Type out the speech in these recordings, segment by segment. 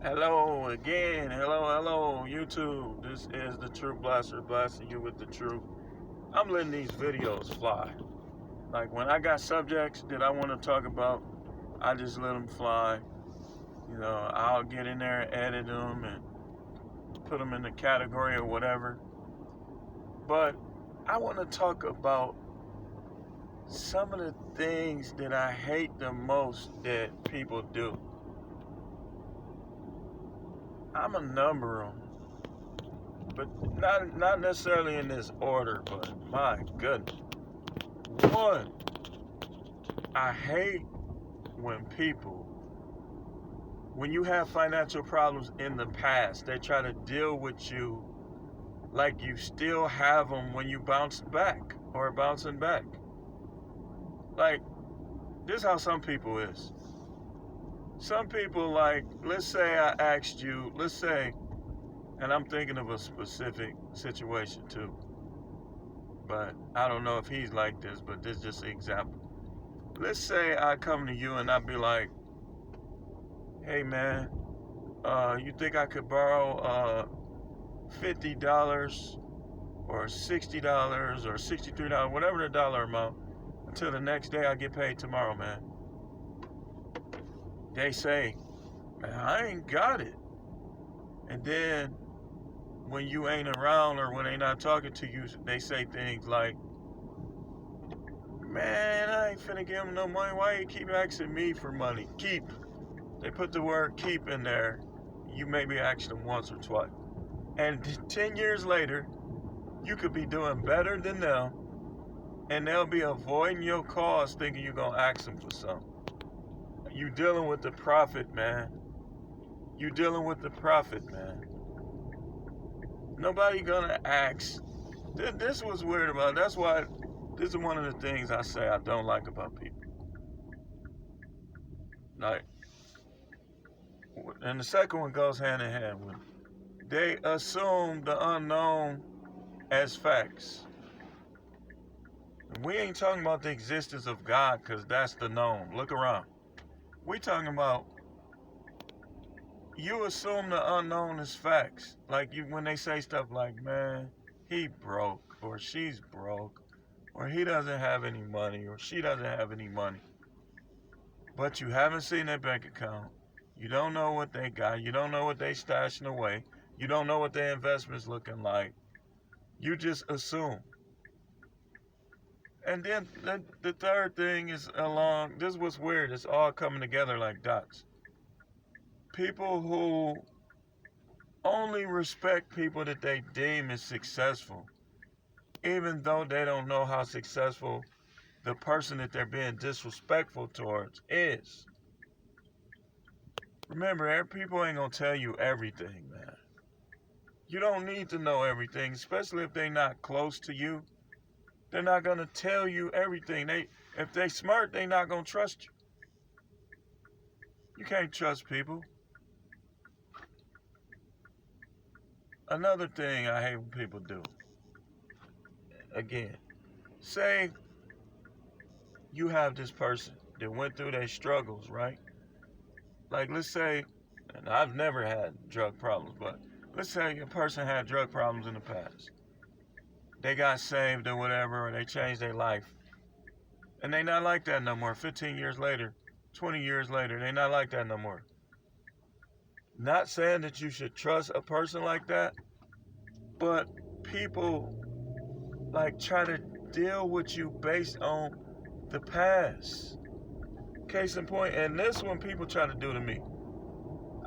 Hello again. Hello, YouTube. This is the Truth Blaster blasting you with the truth. I'm letting these videos fly. Like when I got subjects that I want to talk about, I just let them fly. I'll get in there and edit them and put them in the category or whatever. But I want to talk about some of the things that I hate the most that people do. I'm a number of them. But not necessarily in this order, but my goodness. One, I hate when you have financial problems in the past, they try to deal with you like you still have them when you bounce back or bouncing back. Like, this is how some people is. Some people, like, let's say I asked you, and I'm thinking of a specific situation too, but I don't know if he's like this, but this is just an example. Let's say I come to you and I be like, hey man, you think I could borrow $50 or $60 or $63, whatever the dollar amount, until the next day I get paid tomorrow, man? They say, man, I ain't got it. And then when you ain't around or when they not talking to you, they say things like, man, I ain't finna give him no money. Why you keep asking me for money? Keep. They put the word keep in there. You maybe asked them once or twice. And 10 years later, you could be doing better than them, and they'll be avoiding your calls thinking you're going to ask them for something. You dealing with the prophet, man. You dealing with the prophet, man. Nobody going to ask. This was weird about it. That's why this is one of the things I say I don't like about people. Like, and the second one goes hand in hand with it. They assume the unknown as facts. We ain't talking about the existence of God because that's the known. Look around. We talking about you assume the unknown as facts. Like when they say stuff like, man, he broke or she's broke or he doesn't have any money or she doesn't have any money. But you haven't seen their bank account. You don't know what they got. You don't know what they stashing away. You don't know what their investment's looking like. You just assume. And then the third thing is this is what's weird. It's all coming together like dots. People who only respect people that they deem as successful, even though they don't know how successful the person that they're being disrespectful towards is. Remember, people ain't gonna tell you everything, man. You don't need to know everything, especially if they're not close to you. They're not gonna tell you everything. If they smart, they're not gonna trust you. You can't trust people. Another thing I hate when people do. Again, say you have this person that went through their struggles, right? Like, let's say, and I've never had drug problems, but let's say a person had drug problems in the past. They got saved or whatever, or they changed their life. And they not like that no more. 15 years later, 20 years later, they not like that no more. Not saying that you should trust a person like that, but people like try to deal with you based on the past. Case in point, and this one people try to do to me.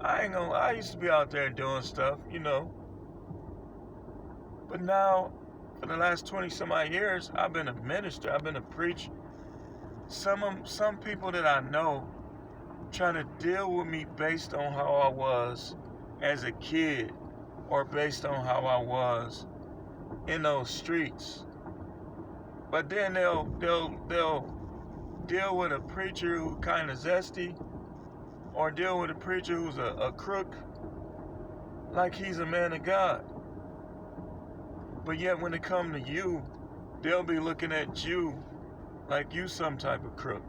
I used to be out there doing stuff, but now, for the last 20 some odd years, I've been a minister, I've been a preacher. Some people that I know try to deal with me based on how I was as a kid or based on how I was in those streets. But then they'll deal with a preacher who's kind of zesty, or deal with a preacher who's a crook, like he's a man of God. But yet when it comes to you, they'll be looking at you like you some type of crook.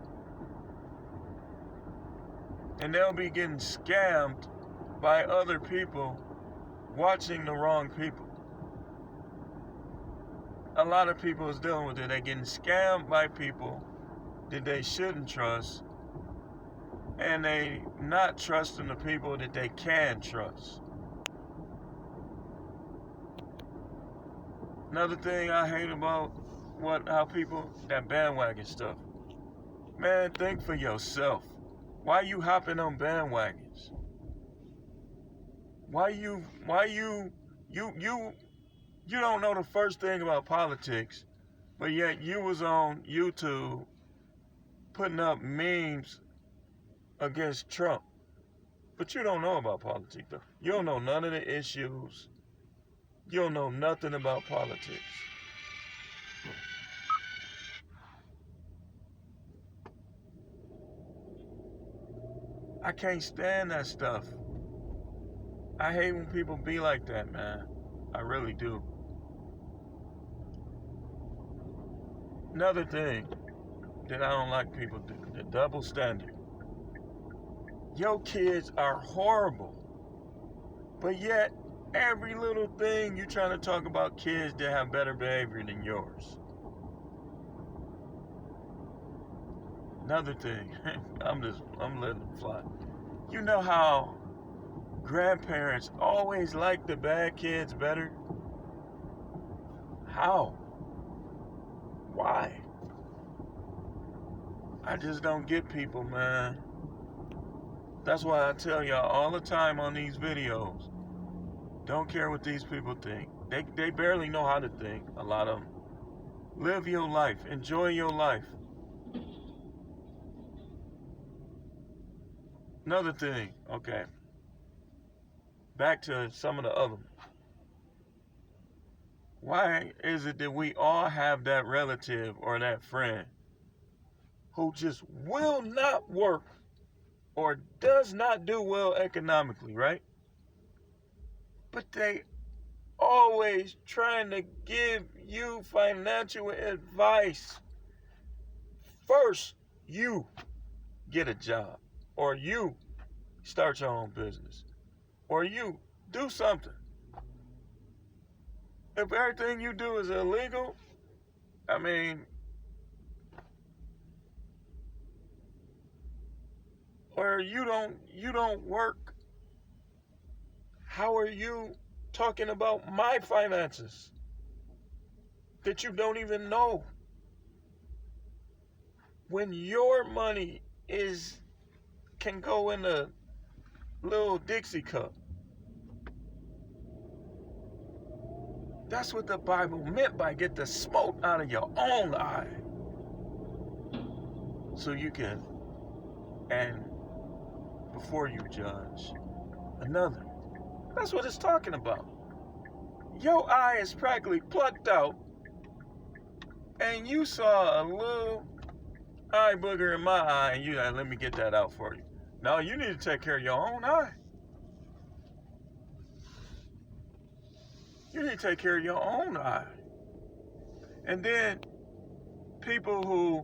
And they'll be getting scammed by other people watching the wrong people. A lot of people is dealing with it. They're getting scammed by people that they shouldn't trust, and they not trusting the people that they can trust. Another thing I hate about how people, that bandwagon stuff. Man, think for yourself. Why you hopping on bandwagons? You don't know the first thing about politics, but yet you was on YouTube putting up memes against Trump. But you don't know about politics, though. You don't know none of the issues. You don't know nothing about politics. I can't stand that stuff. I hate when people be like that, man. I really do. Another thing that I don't like people do, the double standard. Your kids are horrible, but yet every little thing you trying to talk about kids that have better behavior than yours. Another thing, I'm letting them fly. You know how grandparents always like the bad kids better? How? Why? I just don't get people, man. That's why I tell y'all all the time on these videos, don't care what these people think. They barely know how to think, a lot of them. Live your life. Enjoy your life. Another thing, okay. Back to some of the other. Why is it that we all have that relative or that friend who just will not work or does not do well economically, right? But they always trying to give you financial advice. First, you get a job, or you start your own business, or you do something. If everything you do is illegal, I mean, or you don't work, how are you talking about my finances that you don't even know? When your money can go in a little Dixie cup. That's what the Bible meant by get the smoke out of your own eye. So you can, and before you judge another. That's what it's talking about. Your eye is practically plucked out, and you saw a little eye booger in my eye, and you like, let me get that out for you. No, you need to take care of your own eye. You need to take care of your own eye. And then people who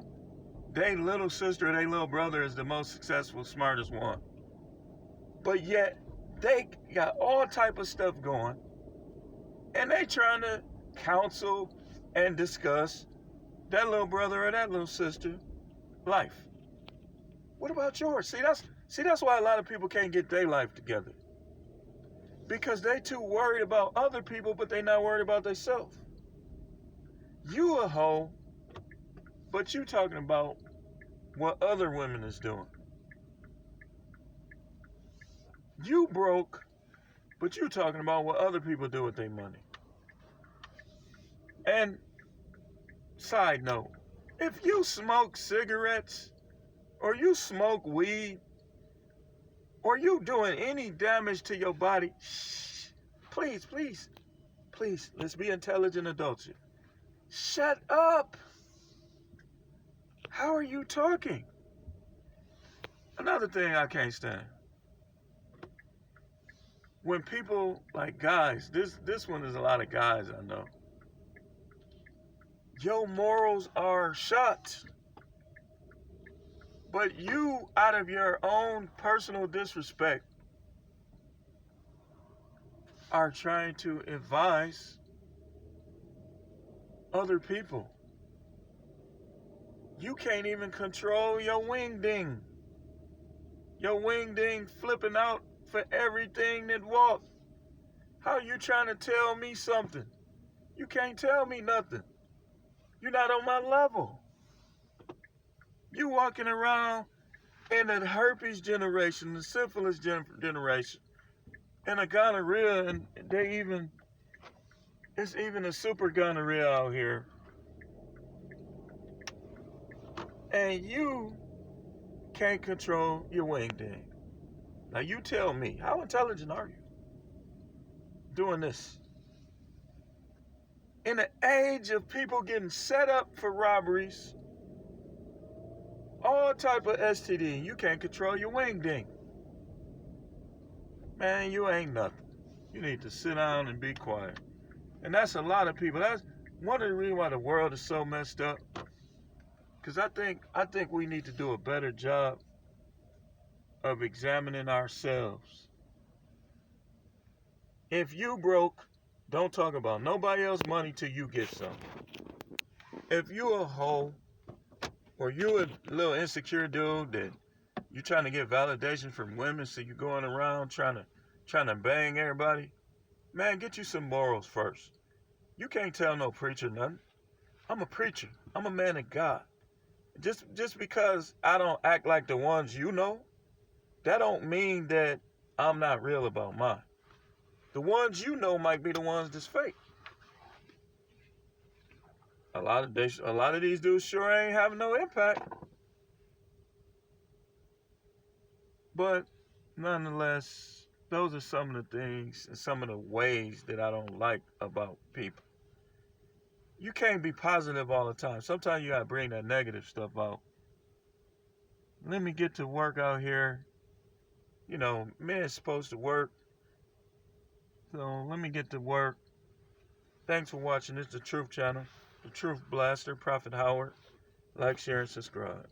they little sister or they little brother is the most successful, smartest one. But yet they got all type of stuff going, and they trying to counsel and discuss that little brother or that little sister life. What about yours? See, that's why a lot of people can't get their life together. Because they too worried about other people, but they not worried about themselves. You a hoe, but you talking about what other women is doing. You broke, but you talking about what other people do with their money. And side note, if you smoke cigarettes, or you smoke weed, or you doing any damage to your body, please, let's be intelligent adults here. Shut up. How are you talking? Another thing I can't stand. When people, like guys, this one is a lot of guys I know. Your morals are shot. But you, out of your own personal disrespect, are trying to advise other people. You can't even control your wing ding. Your wing ding flipping out for everything that walks. How you trying to tell me something? You can't tell me nothing. You're not on my level. You walking around in the herpes generation, the syphilis generation, and a gonorrhea, and it's even a super gonorrhea out here. And you can't control your wing ding. Now you tell me, how intelligent are you doing this? In the age of people getting set up for robberies, all type of STD, you can't control your wing ding. Man, you ain't nothing. You need to sit down and be quiet. And that's a lot of people. That's one of the reasons why the world is so messed up. Because I think we need to do a better job of examining ourselves. If you broke, don't talk about nobody else's money till you get some. If you a hoe, or you a little insecure dude that you trying to get validation from women, so you going around trying to bang everybody, man, get you some morals first. You can't tell no preacher nothing. I'm a preacher. I'm a man of God. Just because I don't act like the ones you know, that don't mean that I'm not real about mine. The ones you know might be the ones that's fake. A lot of these dudes sure ain't having no impact. But nonetheless, those are some of the things and some of the ways that I don't like about people. You can't be positive all the time. Sometimes you gotta bring that negative stuff out. Let me get to work out here. You know, men's supposed to work. So let me get to work. Thanks for watching. This is the Truth Channel, the Truth Blaster, Prophet Howard. Like, share, and subscribe.